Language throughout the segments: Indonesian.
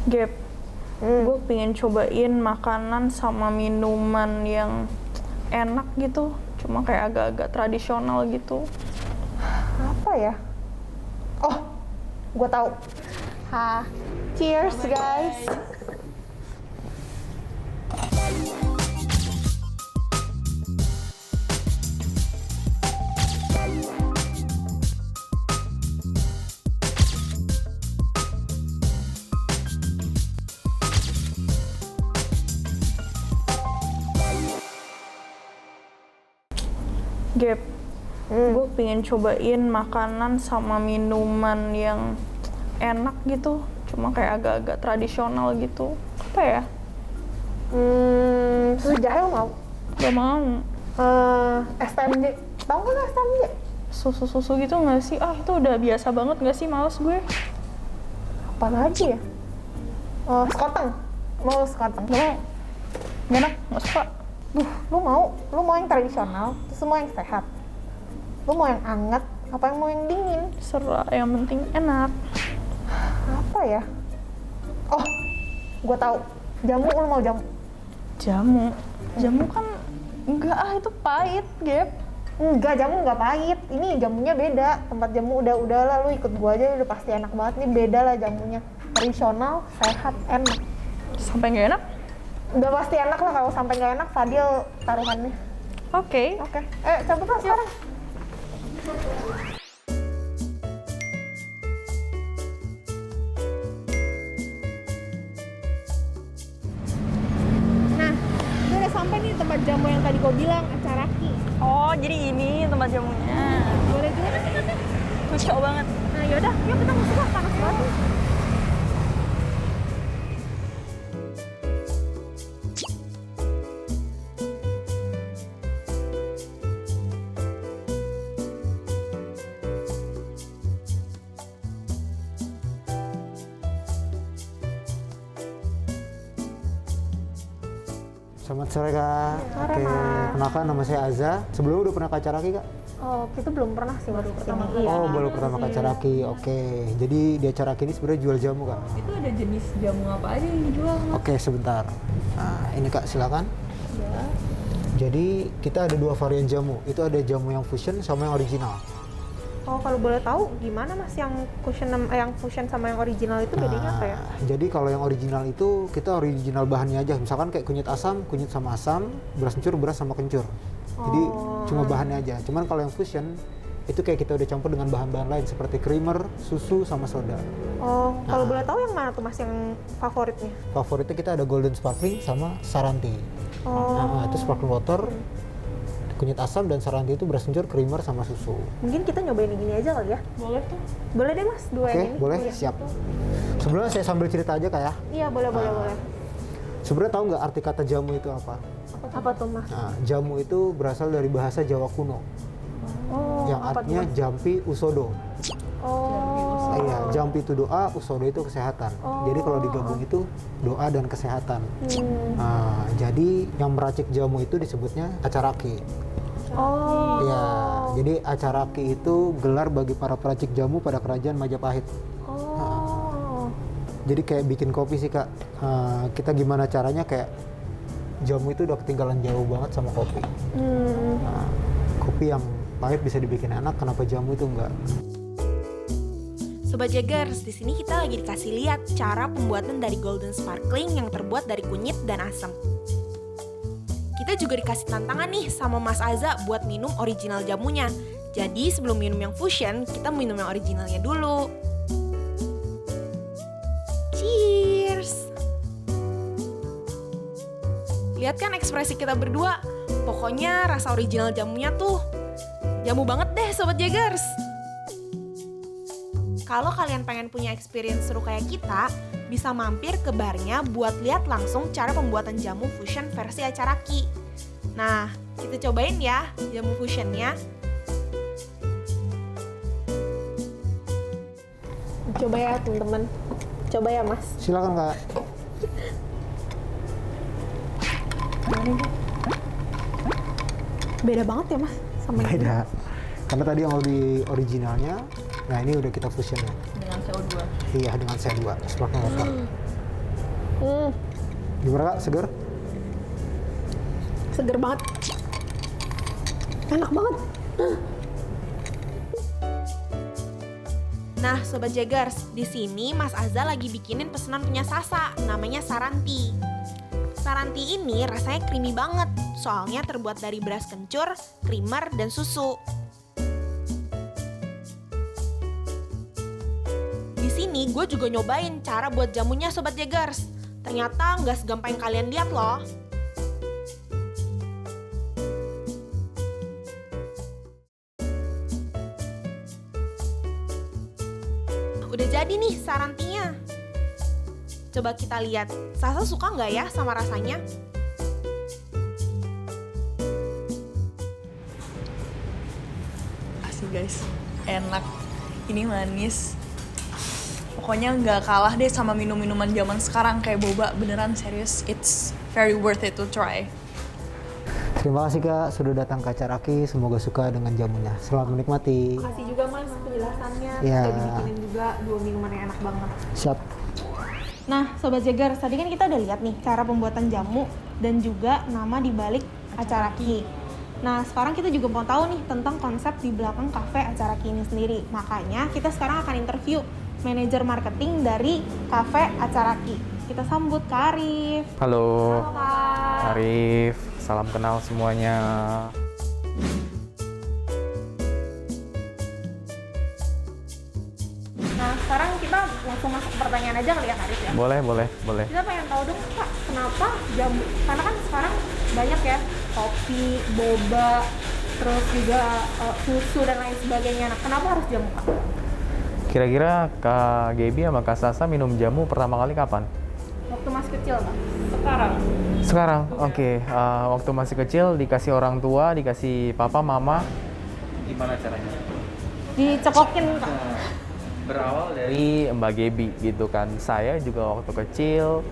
Gap, gue pengen cobain makanan sama minuman yang enak gitu, cuma kayak agak-agak tradisional gitu. Apa ya? Oh, gue tahu. Cheers guys. Gap, gue pengen cobain makanan sama minuman yang enak gitu, cuma kayak agak-agak tradisional gitu. Apa ya? Susu jahe lo mau? Gak mau. STMJ. Tahu nggak STMJ? Susu-susu gitu nggak sih? Ah, itu udah biasa banget nggak sih? Males gue. Apa lagi ya? Sekoteng. Mau sekoteng? Gak mau. Gak enak, nggak suka. Lu mau yang tradisional, terus lu mau yang sehat. Lu mau yang anget, apa yang mau yang dingin? Serah, yang penting enak. Apa ya? Oh, gue tahu. Jamu, lu mau jamu? Jamu? Jamu kan enggak, itu pahit, Gap. Enggak, jamu nggak pahit. Ini jamunya beda. Tempat jamu udah lah, lu ikut gua aja, udah pasti enak banget. Ini beda lah jamunya. Tradisional, sehat, enak. Sampai nggak enak? Udah pasti enak lah, kalau sampai nggak enak Fadil taruhannya. Oke. Cabut lah sekarang. Nah, gue udah sampai nih tempat jamu yang tadi gue bilang, Acaraki. Oh, jadi ini tempat jamunya. Boleh juga kan kita? Lucu banget. Nah yaudah, yuk kita masuk lah, panas banget. Selamat sore Kak. Sore, Oke, Kak. kenalkan nama saya Aza. Sebelumnya udah pernah ke Acaraki Kak? Oh, kita belum pernah sih baru pertama kali. Oh, baru pertama ke Acaraki. Oke. Jadi di Acaraki ini sebenarnya jual jamu Kak. Itu ada jenis jamu apa aja yang dijual, Mas? Oke, sebentar. Nah, ini Kak, silakan. Ya. Jadi kita ada dua varian jamu. Itu ada jamu yang fusion sama yang original. Oh, kalau boleh tahu gimana Mas yang fusion sama yang original itu bedanya apa ya? Jadi kalau yang original itu kita original bahannya aja. Misalkan kayak kunyit asam, kunyit sama asam, beras kencur, beras sama kencur. Jadi cuma bahannya aja. Cuman kalau yang fusion itu kayak kita udah campur dengan bahan-bahan lain seperti creamer, susu sama soda. Oh, kalau boleh tahu yang mana tuh Mas yang favoritnya? Favoritnya kita ada golden sparkling sama saranti. Nah, itu sparkling water, kunyit asam dan saranti itu beras kencur, creamer sama susu. Mungkin kita nyobain yang ini aja kali ya? Boleh tuh. Boleh deh Mas, dua Oke, yang ini. boleh, Iya. siap. Sebelumnya saya sambil cerita aja Kak ya. Iya, boleh. Sebenarnya tahu nggak arti kata jamu itu apa? Apa tuh Mas? Nah, jamu itu berasal dari bahasa Jawa kuno, Oh, yang apa tuh, artinya Mas? jampi usodo. Oh. Iya, jampi itu doa, usodo itu kesehatan. Jadi kalau digabung itu doa dan kesehatan. Nah, jadi yang meracik jamu itu disebutnya acaraki. Oh. Ya, jadi acaraki itu gelar bagi para peracik jamu pada kerajaan Majapahit. Oh. Jadi kayak bikin kopi sih Kak. Kita gimana caranya kayak jamu itu udah ketinggalan jauh banget sama kopi. Nah, kopi yang pahit bisa dibikin enak, kenapa jamu itu enggak? Sobat Jaggers, di sini kita lagi dikasih lihat cara pembuatan dari golden sparkling yang terbuat dari kunyit dan asam. Kita juga dikasih tantangan nih sama Mas Aza buat minum original jamunya. Jadi sebelum minum yang fusion, kita minum yang originalnya dulu. Cheers! Lihat kan ekspresi kita berdua. Pokoknya rasa original jamunya tuh jamu banget deh Sobat Jaggers. Kalau kalian pengen punya experience seru kayak kita, bisa mampir ke barnya buat lihat langsung cara pembuatan jamu fusion versi Acaraki. Nah, kita cobain ya jamu fusionnya. Coba ya teman-teman. Coba ya Mas. Silakan Kak. Beda banget ya Mas sama yang ini. Beda. Karena tadi yang originalnya, nah ini udah kita fusion ya. Dengan CO2. Iya, dengan CO2, sparkling water. Gimana Kak, seger? Seger banget. Enak banget. Nah, Sobat Jaggers, di sini Mas Azza lagi bikinin pesanan punya Sasa, namanya Saranti. Saranti ini rasanya creamy banget, soalnya terbuat dari beras kencur, creamer, dan susu. Di sini gue juga nyobain cara buat jamunya Sobat Jaggers. Ternyata nggak segampang yang kalian lihat loh. Udah jadi nih sarantinya. Coba kita lihat, Sasa suka nggak ya sama rasanya? Asik guys, enak. Ini manis. Pokoknya nggak kalah deh sama minum-minuman zaman sekarang kayak boba. Beneran serius, it's very worth it to try. Terima kasih Kak sudah datang ke acara Ki. Semoga suka dengan jamunya. Selamat menikmati. Makasih juga Mas penjelasannya. Iya. Udah dibikinin juga 2 minuman yang enak banget. Siap. Nah, Sobat Jaggers, tadi kan kita udah lihat nih cara pembuatan jamu dan juga nama dibalik acara Ki. Nah, sekarang kita juga mau tahu nih tentang konsep di belakang kafe acara Ki ini sendiri. Makanya kita sekarang akan interview manajer marketing dari kafe acara Ki. Kita sambut Kak Arif. Halo, Halo Kak. Arif. Salam kenal semuanya. Nah, sekarang kita langsung masuk ke pertanyaan aja kali ya Kak Arif ya. Boleh. Kita pengen tahu dong Kak, kenapa jamu? Karena kan sekarang banyak ya kopi, boba, terus juga susu dan lain sebagainya. Nah, kenapa harus jamu Kak? Kira-kira Kak Gaby sama Kak Sasa minum jamu pertama kali kapan? Waktu masih kecil Kak? Sekarang? Sekarang, oke. Waktu masih kecil dikasih orang tua, dikasih papa, mama. Gimana caranya? Dicekokin Kak? Berawal dari Mbak Gaby gitu kan. Saya juga waktu kecil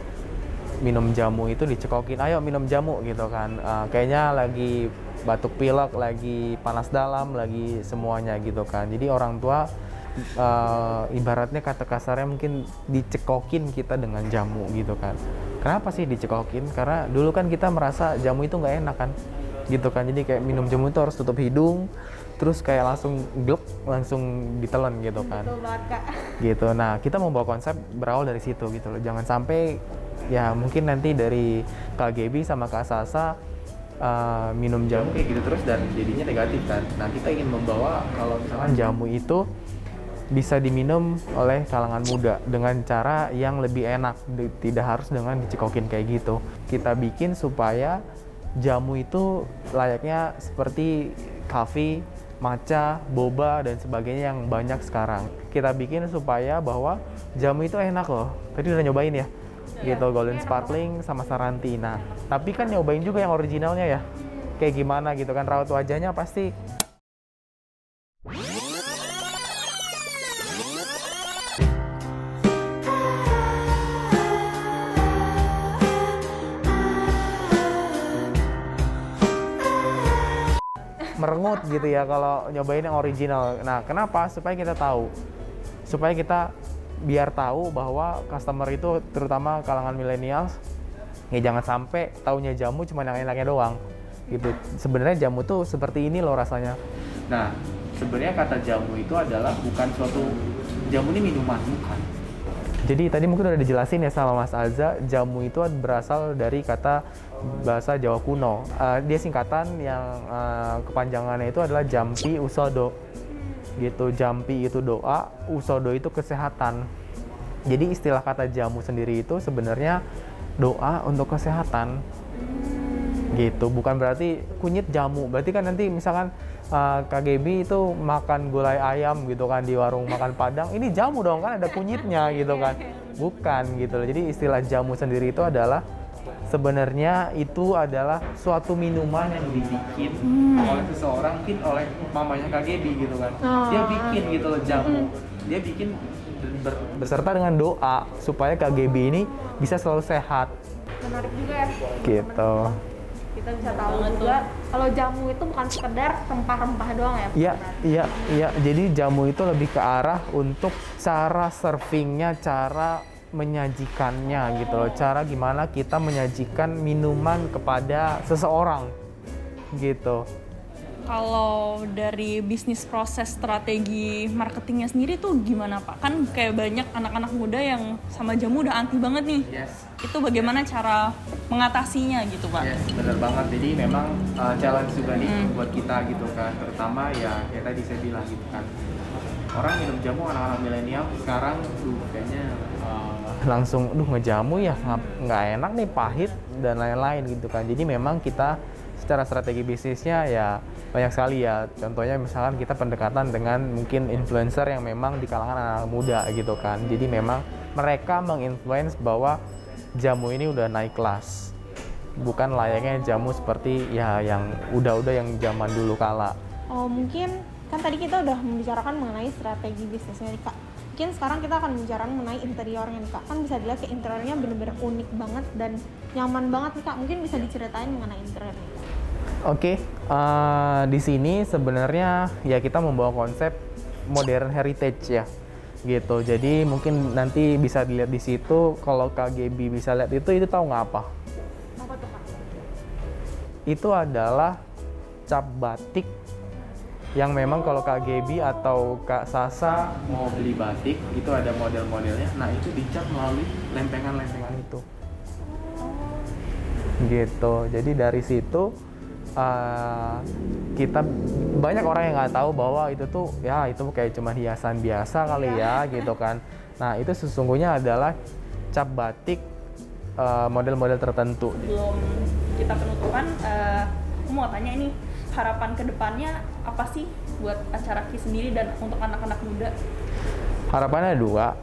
minum jamu itu dicekokin, ayo minum jamu gitu kan. Kayaknya lagi batuk pilek, lagi panas dalam, lagi semuanya gitu kan. Jadi orang tua ibaratnya kata kasarnya mungkin dicekokin kita dengan jamu gitu kan. Kenapa sih dicekokin? Karena dulu kan kita merasa jamu itu nggak enak kan, gitu kan. Jadi kayak minum jamu itu harus tutup hidung, terus kayak langsung gluk, langsung ditelan gitu kan. Betul banget Kak. Gitu. Nah, kita membawa konsep berawal dari situ gitu loh. Jangan sampai ya mungkin nanti dari Kak Gaby sama Kak Sasa minum jamu kayak gitu terus dan jadinya negatif kan. Nah, kita ingin membawa kalau misalkan jamu itu bisa diminum oleh kalangan muda dengan cara yang lebih enak, tidak harus dengan dicekokin kayak gitu. Kita bikin supaya jamu itu layaknya seperti coffee, matcha, boba, dan sebagainya yang banyak sekarang. Kita bikin supaya bahwa jamu itu enak loh. Tadi udah nyobain ya? Gitu, Golden Sparkling sama Saranti. Nah, tapi kan nyobain juga yang originalnya ya. Kayak gimana gitu kan, raut wajahnya pasti merengut gitu ya kalau nyobain yang original. Nah, kenapa? Supaya kita tahu. Supaya kita biar tahu bahwa customer itu terutama kalangan millennials ya jangan sampai taunya jamu cuma yang enaknya doang. Gitu. Sebenarnya jamu tuh seperti ini loh rasanya. Nah, sebenarnya kata jamu itu adalah bukan suatu jamu ini minuman, bukan. Jadi tadi mungkin udah dijelasin ya sama Mas Azza, jamu itu berasal dari kata bahasa Jawa kuno. Dia singkatan yang kepanjangannya itu adalah Jampi Usodo. Gitu, Jampi itu doa, Usodo itu kesehatan. Jadi istilah kata jamu sendiri itu sebenarnya doa untuk kesehatan. Gitu, bukan berarti kunyit jamu. Berarti kan nanti misalkan Kak Gaby itu makan gulai ayam gitu kan di warung makan Padang, ini jamu dong kan ada kunyitnya gitu kan. Bukan gitu loh. Jadi istilah jamu sendiri itu adalah sebenarnya itu adalah suatu minuman yang dibikin oleh seseorang, mungkin oleh mamanya Kak Gaby gitu kan. Dia bikin gitu loh jamu. Dia bikin beserta dengan doa supaya Kak Gaby ini bisa selalu sehat. Menarik juga ya. Gitu. Kita bisa tahu juga kalau jamu itu bukan sekedar rempah-rempah doang ya. Iya. Jadi jamu itu lebih ke arah untuk cara servingnya, cara menyajikannya gitu loh, cara gimana kita menyajikan minuman kepada seseorang gitu. Kalau dari bisnis proses strategi marketingnya sendiri tuh gimana Pak? Kan kayak banyak anak-anak muda yang sama jamu udah anti banget nih. Yes. Itu bagaimana cara mengatasinya gitu Pak? Yes, benar banget. Jadi memang challenge juga nih buat kita gitu kan. Terutama ya kayak tadi saya bilang gitu kan. Orang minum jamu, anak-anak milenial sekarang kayaknya langsung ngejamu ya nggak enak nih, pahit dan lain-lain gitu kan. Jadi memang kita secara strategi bisnisnya ya banyak sekali ya. Contohnya misalkan kita pendekatan dengan mungkin influencer yang memang di kalangan anak muda gitu kan. Jadi memang mereka menginfluence bahwa jamu ini udah naik kelas. Bukan layaknya jamu seperti ya yang udah yang zaman dulu kala. Oh, mungkin kan tadi kita udah membicarakan mengenai strategi bisnisnya nih Kak. Mungkin sekarang kita akan membicarakan mengenai interiornya nih Kak. Kan bisa dilihat kayak interiornya bener-bener unik banget dan nyaman banget nih Kak. Mungkin bisa diceritain mengenai interiornya. Oke, di sini sebenarnya ya kita membawa konsep modern heritage ya, gitu. Jadi mungkin nanti bisa dilihat di situ. Kalau Kak Gaby bisa lihat itu tahu nggak apa? Apa tuh Kak? Itu adalah cap batik yang memang kalau Kak Gaby atau Kak Sasa mau beli batik itu ada model-modelnya. Nah itu dicap melalui lempengan-lempengan itu, gitu. Jadi dari situ kita banyak orang yang nggak tahu bahwa itu tuh ya itu kayak cuma hiasan biasa kali ya gitu kan. Nah itu sesungguhnya adalah cap batik model-model tertentu. Sebelum kita penutupan, aku mau tanya ini, harapan kedepannya apa sih buat acara Ki sendiri dan untuk anak-anak muda? Harapannya dua,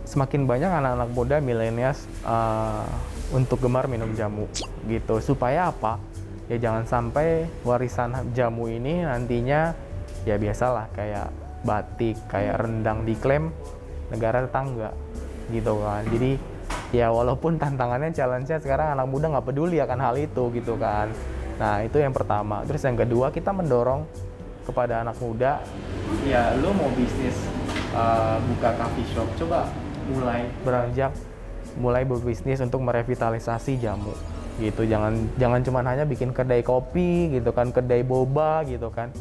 semakin banyak anak-anak muda milenials untuk gemar minum jamu gitu. Supaya apa? Ya jangan sampai warisan jamu ini nantinya ya biasalah kayak batik, kayak rendang diklaim negara tetangga gitu kan. Jadi ya walaupun tantangannya, challenge-nya sekarang anak muda nggak peduli akan hal itu gitu kan. Nah itu yang pertama. Terus yang kedua, kita mendorong kepada anak muda, ya lo mau bisnis buka coffee shop, coba mulai berbisnis untuk merevitalisasi jamu gitu. Jangan cuma hanya bikin kedai kopi gitu kan, kedai boba gitu kan.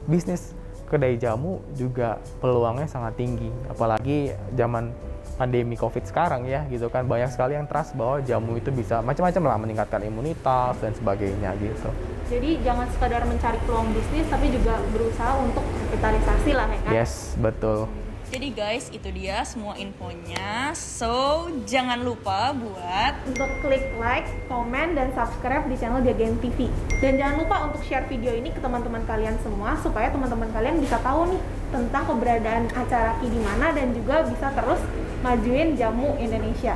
Bisnis kedai jamu juga peluangnya sangat tinggi, apalagi zaman pandemi COVID sekarang ya gitu kan. Banyak sekali yang trust bahwa jamu itu bisa macam-macam lah, meningkatkan imunitas dan sebagainya gitu. Jadi jangan sekadar mencari peluang bisnis, tapi juga berusaha untuk kapitalisasi lah ya kan? Yes, betul. Jadi guys, itu dia semua infonya. So, jangan lupa buat Untuk klik like, komen, dan subscribe di channel Jagain TV. Dan jangan lupa untuk share video ini ke teman-teman kalian semua, supaya teman-teman kalian bisa tahu nih tentang keberadaan acara Ki di mana, dan juga bisa terus majuin jamu Indonesia.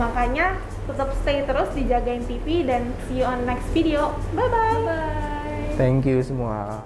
Makanya tetap stay terus di Jagain TV, dan see you on next video. Bye-bye! bye. Thank you semua.